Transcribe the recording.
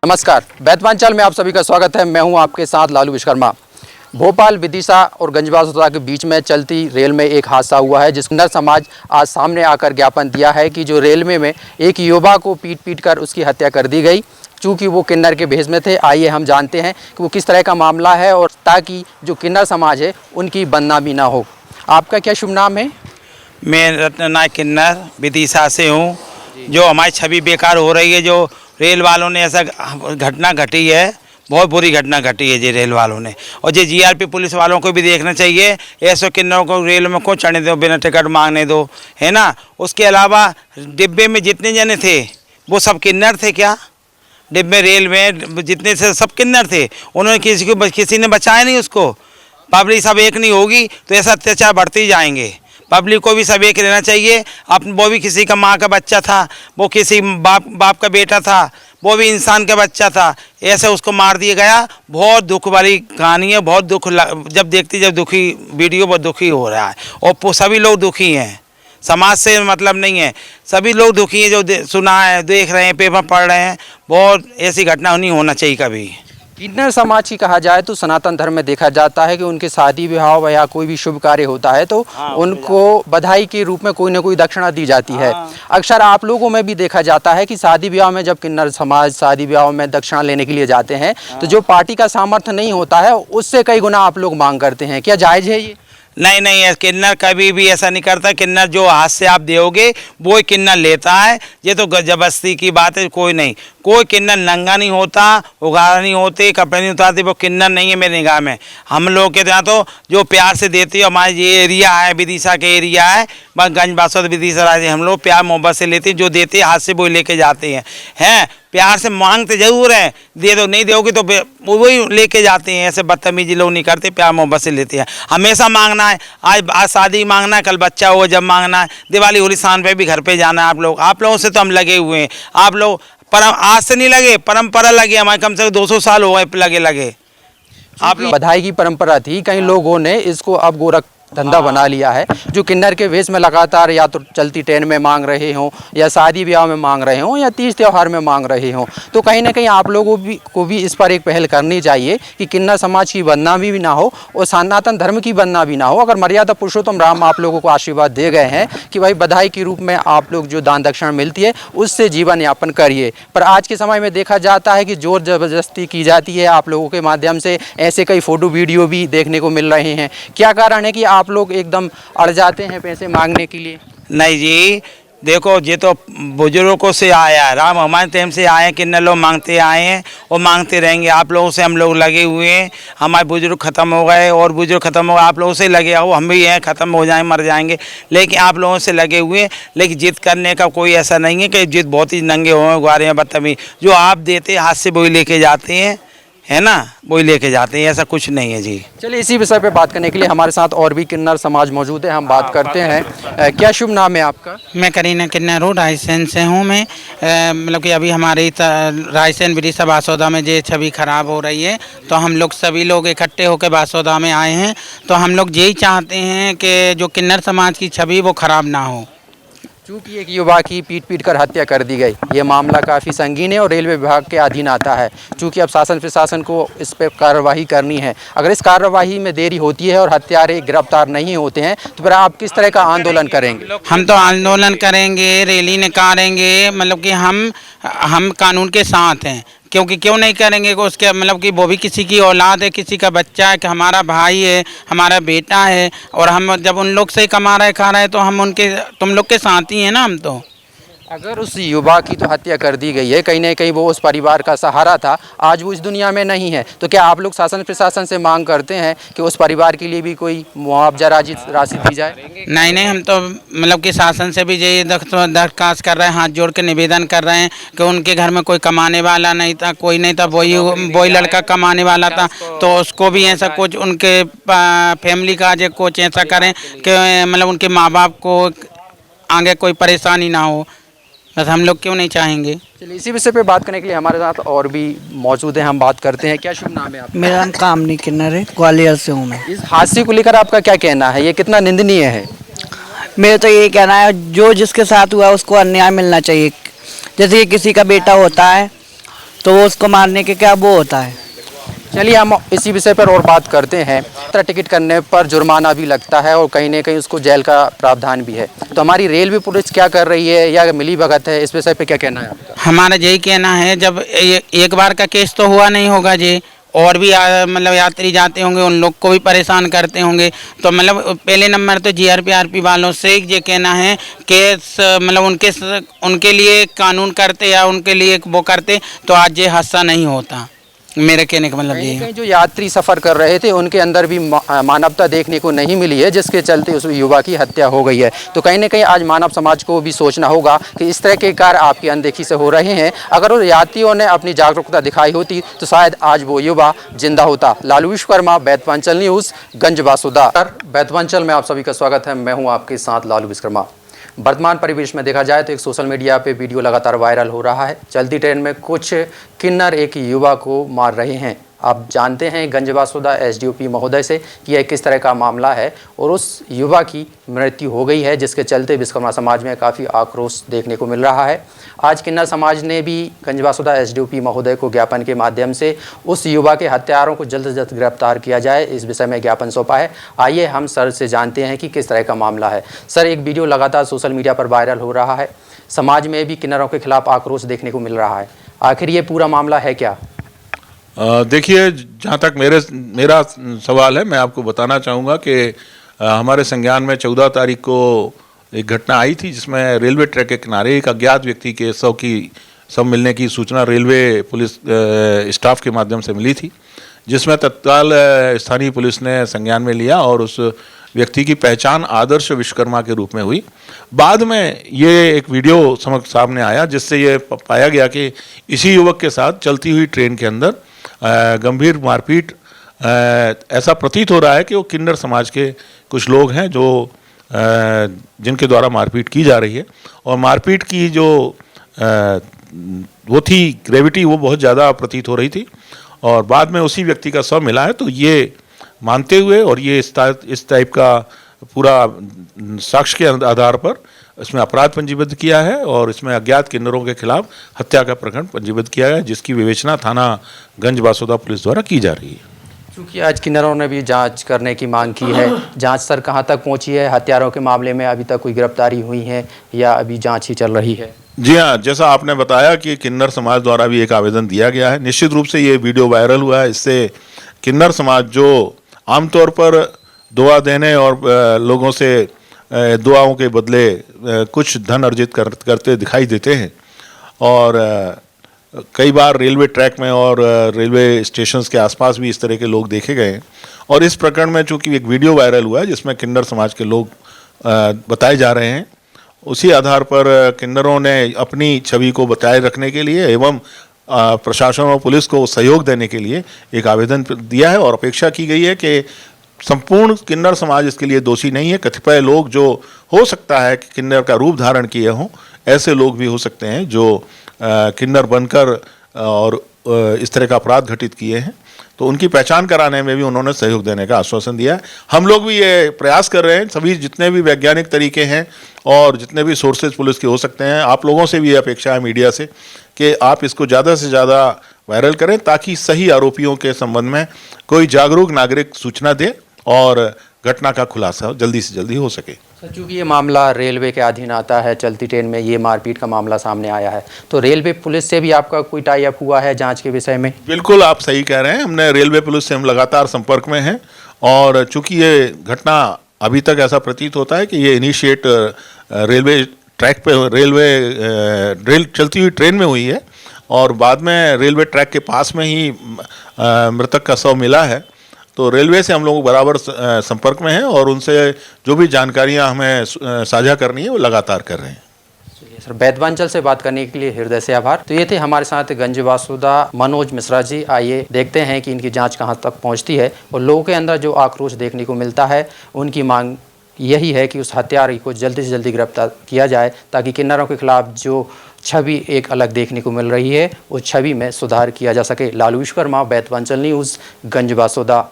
नमस्कार, बैतवांचल में आप सभी का स्वागत है। मैं हूं आपके साथ लालू विश्वकर्मा। भोपाल, विदिशा और गंजबासौदा के बीच में चलती रेल में एक हादसा हुआ है, जिसमें किन्नर समाज आज सामने आकर ज्ञापन दिया है कि जो रेलवे में एक युवा को पीट कर उसकी हत्या कर दी गई, चूँकि वो किन्नर के भेष में थे। आइए हम जानते हैं कि वो किस तरह का मामला है, और ताकि जो किन्नर समाज है उनकी बदनामी ना हो। आपका क्या शुभ नाम है? मैं रत्ननायक किन्नर विदिशा से हूँ। जो हमारी छवि बेकार हो रही है, जो रेल वालों ने ऐसा घटना घटी है, बहुत बुरी घटना घटी है जी रेल वालों ने। और ये जीआरपी पुलिस वालों को भी देखना चाहिए, ऐसे किन्नरों को रेल में क्यों चढ़ने दो, बिना टिकट मांगने दो, है ना। उसके अलावा डिब्बे में जितने जने थे वो सब किन्नर थे क्या? डिब्बे रेल में जितने थे सब किन्नर थे। उन्होंने किसी ने बचाया नहीं उसको। पब्लिक सब एक नहीं होगी तो ऐसा अत्याचार बढ़ते ही जाएंगे। पब्लिक को भी सब एक रहना चाहिए। वो भी किसी का माँ का बच्चा था, वो किसी बाप का बेटा था, वो भी इंसान का बच्चा था, ऐसे उसको मार दिया गया। बहुत दुख वाली कहानी है। बहुत दुख जब दुखी वीडियो, बहुत दुखी हो रहा है। और सभी लोग दुखी हैं, समाज से मतलब नहीं है, सभी लोग दुखी हैं जो सुना है, देख रहे हैं, पेपर पढ़ रहे हैं। बहुत ऐसी घटना नहीं होना चाहिए कभी। किन्नर समाज की कहा जाए तो सनातन धर्म में देखा जाता है कि उनके शादी विवाह या कोई भी शुभ कार्य होता है तो उनको बधाई के रूप में कोई ना कोई दक्षिणा दी जाती है। अक्सर आप लोगों में भी देखा जाता है कि शादी विवाह में जब किन्नर समाज शादी विवाह में दक्षिणा लेने के लिए जाते हैं तो जो पार्टी का सामर्थ्य नहीं होता है उससे कई गुना आप लोग मांग करते हैं। क्या जायज़ है ये? नहीं, किन्नर कभी भी ऐसा नहीं करता। किन्नर जो हाथ से आप दोगे वो ही किन्नर लेता है। ये तो जबरदस्ती की बात है। कोई नहीं, कोई किन्नर नंगा नहीं होता, उघाड़ा नहीं होते, कपड़े नहीं उतारते, वो किन्नर नहीं है मेरी निगाह में। हम लोग के यहाँ तो जो प्यार से देते हैं, हमारे ये एरिया है, विदिशा के एरिया है, बस गंजबासौदा विदिशा राज्य, हम लोग प्यार मोहब्बत से लेते हैं। जो देते हैं हाथ से वो लेके जाते हैं प्यार से मांगते जरूर हैं, दे दो, नहीं दोगे तो वही लेके जाते हैं। ऐसे बदतमीजी लोग नहीं करते, प्यार मोहब्बत से लेते हैं। हमेशा मांगना है, आज शादी मांगना है, कल बच्चा हो जब मांगना है, दिवाली होली शान पे भी घर पे जाना है। आप लोगों से तो हम लगे हुए हैं। आप लोग आज से नहीं लगे, परंपरा लगे हमारे, कम से कम 200 साल हो गए लगे। आप लोग बधाई की परंपरा थी, कई लोगों ने इसको अब गोरख धंधा बना लिया है। जो किन्नर के वेश में लगातार या तो चलती ट्रेन में मांग रहे हों, या शादी ब्याह में मांग रहे हों, या तीज त्यौहार में मांग रहे हों, तो कहीं ना कहीं आप लोगों को भी इस पर एक पहल करनी चाहिए कि किन्नर समाज की बदनामी भी ना हो और सनातन धर्म की बदनामी ना हो। अगर मर्यादा पुरुषोत्तम राम आप लोगों को आशीर्वाद दे गए हैं कि भाई बधाई के रूप में आप लोग जो दान दक्षिणा मिलती है उससे जीवन यापन करिए, पर आज के समय में देखा जाता है कि जोर जबरदस्ती की जाती है आप लोगों के माध्यम से। ऐसे कई फोटो वीडियो भी देखने को मिल रहे हैं। क्या कारण है कि आप लोग एकदम अड़ जाते हैं पैसे मांगने के लिए? नहीं जी, देखो ये तो बुजुर्गों से आया है, राम हमारे टाइम से आए हैं, किन्नर लोग मांगते आए हैं और मांगते रहेंगे। आप लोगों से हम लोग लगे हुए हैं। हमारे बुजुर्ग ख़त्म हो गए और बुजुर्ग ख़त्म हो गए, आप लोगों से लगे हो, हम भी हैं, ख़त्म हो जाएं, मर जाएंगे, लेकिन आप लोगों से लगे हुए हैं। लेकिन जिद करने का कोई ऐसा नहीं है कि जिद बहुत ही नंगे हुए गुआरे हैं, बदतमीज। जो आप देते हाथ से वही लेके जाते हैं, है ना, वही लेके जाते हैं, ऐसा कुछ नहीं है जी। चलिए, इसी विषय पे बात करने के लिए हमारे साथ और भी किन्नर समाज मौजूद है, हम बात करते हैं। क्या शुभ नाम है आपका? मैं करीना किन्नर हूँ, रायसेन से हूँ मैं। मतलब कि अभी हमारी रायसेन विदिशा बासौदा में ये छवि खराब हो रही है, तो हम लोग सभी लोग इकट्ठे होकर बासौदा में आए हैं। तो हम लोग यही चाहते हैं कि जो किन्नर समाज की छवि वो खराब ना हो। चूँकि एक युवा की पीट कर हत्या कर दी गई, ये मामला काफ़ी संगीन है और रेलवे विभाग के अधीन आता है। चूँकि अब शासन प्रशासन को इस पर कार्रवाई करनी है। अगर इस कार्रवाई में देरी होती है और हत्यारे गिरफ्तार नहीं होते हैं तो फिर आप किस तरह का आंदोलन करेंगे? हम तो आंदोलन करेंगे, रैली निकालेंगे, मतलब कि हम कानून के साथ हैं। क्योंकि क्यों नहीं करेंगे? उसके मतलब कि वो भी किसी की औलाद है, किसी का बच्चा है, कि हमारा भाई है, हमारा बेटा है, और हम जब उन लोग से ही कमा रहे खा रहे हैं तो हम तुम लोग के साथ ही हैं ना। हम तो अगर उस युवा की तो हत्या कर दी गई है, कहीं ना कहीं वो उस परिवार का सहारा था, आज वो इस दुनिया में नहीं है, तो क्या आप लोग शासन प्रशासन से मांग करते हैं कि उस परिवार के लिए भी कोई मुआवजा राशि दी जाए? नहीं, हम तो मतलब कि शासन से भी यही दरख्वास्त कर रहे हैं, हाथ जोड़ के निवेदन कर रहे हैं कि उनके घर में कोई कमाने वाला नहीं था, कोई नहीं था, वही लड़का कमाने वाला था, तो उसको भी ऐसा कुछ उनके फैमिली का जो कुछ ऐसा करें कि मतलब उनके माँ बाप को आगे कोई परेशानी ना हो। बस हम लोग क्यों नहीं चाहेंगे। चलिए, इसी विषय पे बात करने के लिए हमारे साथ और भी मौजूद हैं, हम बात करते हैं। क्या शुभ नाम है आपका? मेरा नाम कामनी किन्नर है, ग्वालियर से हूँ मैं। इस हादसे को लेकर आपका क्या कहना है? ये कितना निंदनीय है? मेरा तो ये कहना है, जो जिसके साथ हुआ उसको अन्याय मिलना चाहिए। जैसे कि किसी का बेटा होता है तो वो उसको मारने के क्या वो होता है। चलिए हम इसी विषय पर और बात करते हैं। यात्रा टिकट करने पर जुर्माना भी लगता है और कहीं न कहीं उसको जेल का प्रावधान भी है, तो हमारी रेलवे पुलिस क्या कर रही है या मिली भगत है, इस विषय पे क्या कहना है आपका? हमारा यही कहना है, जब एक बार का केस तो हुआ नहीं होगा जी, और भी मतलब यात्री जाते होंगे, उन लोग को भी परेशान करते होंगे, तो मतलब पहले नंबर तो जीआरपी वालों से ये कहना है कि मतलब उनके लिए कानून करते या उनके लिए वो करते तो आज ये हादसा नहीं होता। मेरे कहने का मतलब ये है। कहीं जो यात्री सफ़र कर रहे थे उनके अंदर भी मानवता देखने को नहीं मिली है, जिसके चलते उस युवा की हत्या हो गई है। तो कहीं न कहीं आज मानव समाज को भी सोचना होगा कि इस तरह के कार्य आपकी अनदेखी से हो रहे हैं। अगर उन यात्रियों ने अपनी जागरूकता दिखाई होती तो शायद आज वो युवा जिंदा होता। लालू विश्वकर्मा, बैतवांचल न्यूज़, गंज बासुदा। बैतवांचल में आप सभी का स्वागत है। मैं हूँ आपके साथ लालू विश्वकर्मा। वर्तमान परिवेश में देखा जाए तो एक सोशल मीडिया पे वीडियो लगातार वायरल हो रहा है। चलती ट्रेन में कुछ किन्नर एक युवा को मार रहे हैं। आप जानते हैं गंज बासुदा एसडीओपी महोदय से कि यह किस तरह का मामला है और उस युवा की मृत्यु हो गई है, जिसके चलते विश्वकर्मा समाज में काफ़ी आक्रोश देखने को मिल रहा है। आज किन्नर समाज ने भी गंज बासुदा एसडीओपी महोदय को ज्ञापन के माध्यम से उस युवा के हत्यारों को जल्द से जल्द गिरफ्तार किया जाए, इस विषय में ज्ञापन सौंपा है। आइए हम सर से जानते हैं कि किस तरह का मामला है। सर, एक वीडियो लगातार सोशल मीडिया पर वायरल हो रहा है, समाज में भी किन्नरों के खिलाफ आक्रोश देखने को मिल रहा है। आखिर ये पूरा मामला है क्या? देखिए, जहाँ तक मेरा सवाल है, मैं आपको बताना चाहूँगा कि हमारे संज्ञान में 14 तारीख को एक घटना आई थी, जिसमें रेलवे ट्रैक के किनारे एक अज्ञात व्यक्ति के शव मिलने की सूचना रेलवे पुलिस स्टाफ के माध्यम से मिली थी, जिसमें तत्काल स्थानीय पुलिस ने संज्ञान में लिया और उस व्यक्ति की पहचान आदर्श विश्वकर्मा के रूप में हुई। बाद में ये एक वीडियो सामने आया, जिससे ये पाया गया कि इसी युवक के साथ चलती हुई ट्रेन के अंदर गंभीर मारपीट, ऐसा प्रतीत हो रहा है कि वो किन्नर समाज के कुछ लोग हैं जो जिनके द्वारा मारपीट की जा रही है। और मारपीट की जो वो थी ग्रेविटी, वो बहुत ज़्यादा प्रतीत हो रही थी। और बाद में उसी व्यक्ति का शव मिला है। तो ये मानते हुए और ये इस टाइप का पूरा साक्ष्य के आधार पर इसमें अपराध पंजीबद्ध किया है और इसमें अज्ञात किन्नरों के खिलाफ हत्या का प्रकरण पंजीबद्ध किया है, जिसकी विवेचना थाना गंज बासुदा पुलिस द्वारा की जा रही है। क्योंकि आज किन्नरों ने भी जांच करने की मांग की है, जांच सर कहां तक पहुंची है? हत्यारों के मामले में अभी तक कोई गिरफ्तारी हुई है या अभी जांच ही चल रही है? जी हाँ, जैसा आपने बताया कि किन्नर समाज द्वारा भी एक आवेदन दिया गया है। निश्चित रूप से ये वीडियो वायरल हुआ है, इससे किन्नर समाज जो आमतौर पर दुआ देने और लोगों से दुआओं के बदले कुछ धन अर्जित करते दिखाई देते हैं, और कई बार रेलवे ट्रैक में और रेलवे स्टेशंस के आसपास भी इस तरह के लोग देखे गए हैं। और इस प्रकरण में चूंकि एक वीडियो वायरल हुआ है जिसमें किन्नर समाज के लोग बताए जा रहे हैं, उसी आधार पर किन्नरों ने अपनी छवि को बचाए रखने के लिए एवं प्रशासन और पुलिस को सहयोग देने के लिए एक आवेदन दिया है। और अपेक्षा की गई है कि संपूर्ण किन्नर समाज इसके लिए दोषी नहीं है। कतिपय लोग जो हो सकता है कि किन्नर का रूप धारण किए हों, ऐसे लोग भी हो सकते हैं जो किन्नर बनकर और इस तरह का अपराध घटित किए हैं, तो उनकी पहचान कराने में भी उन्होंने सहयोग देने का आश्वासन दिया है। हम लोग भी ये प्रयास कर रहे हैं, सभी जितने भी वैज्ञानिक तरीके हैं और जितने भी सोर्सेज पुलिस के हो सकते हैं, आप लोगों से भी ये अपेक्षा है मीडिया से कि आप इसको ज़्यादा से ज़्यादा वायरल करें, ताकि सही आरोपियों के संबंध में कोई जागरूक नागरिक सूचना दे और घटना का खुलासा जल्दी से जल्दी हो सके। सर, चूँकि ये मामला रेलवे के अधीन आता है, चलती ट्रेन में ये मारपीट का मामला सामने आया है, तो रेलवे पुलिस से भी आपका कोई टाई अप हुआ है जांच के विषय में? बिल्कुल, आप सही कह रहे हैं। हमने रेलवे पुलिस से हम लगातार संपर्क में हैं, और चूंकि ये घटना अभी तक ऐसा प्रतीत होता है कि ये इनिशिएट रेलवे ट्रैक पे रेल चलती हुई ट्रेन में हुई है, और बाद में रेलवे ट्रैक के पास में ही मृतक का शव मिला है। तो रेलवे से हम लोग बराबर संपर्क में हैं और उनसे जो भी जानकारियां हमें साझा करनी है वो लगातार कर रहे हैं। चलिए सर, बैतवांचल से बात करने के लिए हृदय से आभार। तो ये थे हमारे साथ गंज बासुदा मनोज मिश्रा जी। आइए देखते हैं कि इनकी जांच कहां तक पहुंचती है और लोगों के अंदर जो आक्रोश देखने को मिलता है, उनकी मांग यही है कि उस हत्यारे को जल्दी से जल्दी गिरफ्तार किया जाए, ताकि किन्नरों के खिलाफ जो छवि एक अलग देखने को मिल रही है उस छवि में सुधार किया जा सके। लालू विश्वकर्मा, बैतवांचल न्यूज़, गंज बासुदा।